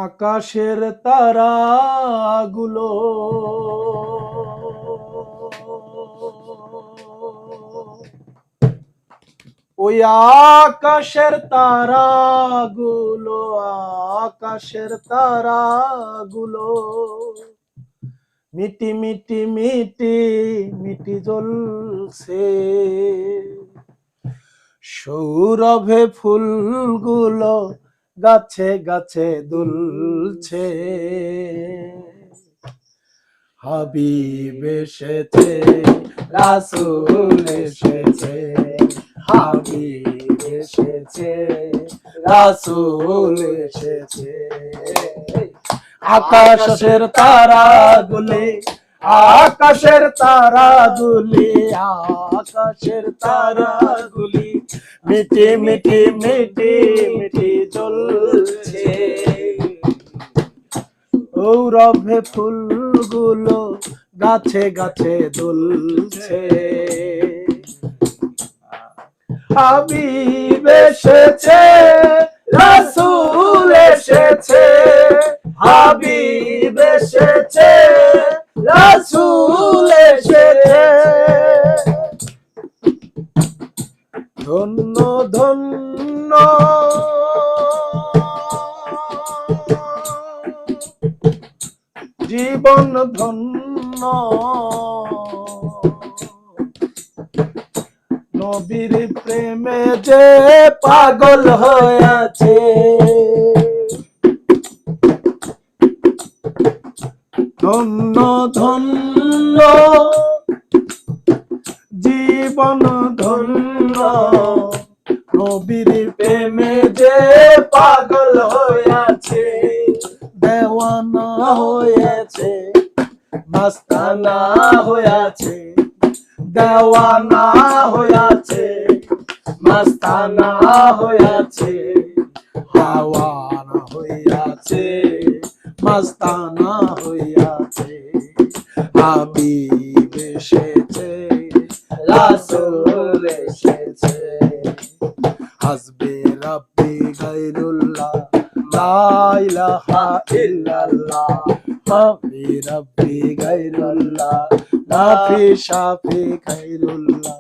আকাশের তারাগুলো ওই আকাশের তারাগুলো আকাশের তারাগুলো মিটি মিটি মিটি মিটি জ্বলছে, সৌরভে ফুলগুলো গাছে গাছে দুলছে। হাবিব এসেছে, রাসূল এসেছে, হাবিব এসেছে, রাসূল এসেছে। আকাশের তারাগুলি আকাশের তারাগুলি আকাশের তারাগুলি মিটি মিটি মিটি মিটি জ্বলছে, সৌরভে ফুলগুলো গাছে গাছে দুলছে। হাবিব এসেছে, রাসূল এসেছে, হাবিব এসেছে, রাসূল এসেছে। ধন্য ধন্য জীবন ধন্য, নবীর প্রেমে যে পাগল হয়েছে। ধন্য ধন্য জীবন ধন্য, নবীর প্রেমে যে পাগল হয়েছে। দেওয়ানা হয়েছে, মাস্তানা হয়েছে, দেওয়ানা হয়েছে, মাস্তানা হয়েছে, হাওয়ানা হয়েছে, মাস্তানা হয়েছে। হাবিব এসেছে, রাসূল এসেছে। হাসবি রাব্বি গায়রুল্লাহ, লা ইলাহা ইল্লাল্লাহ। হাসবি রাব্বি গায়রুল্লাহ, নাফি শাফি গায়রুল্লাহ।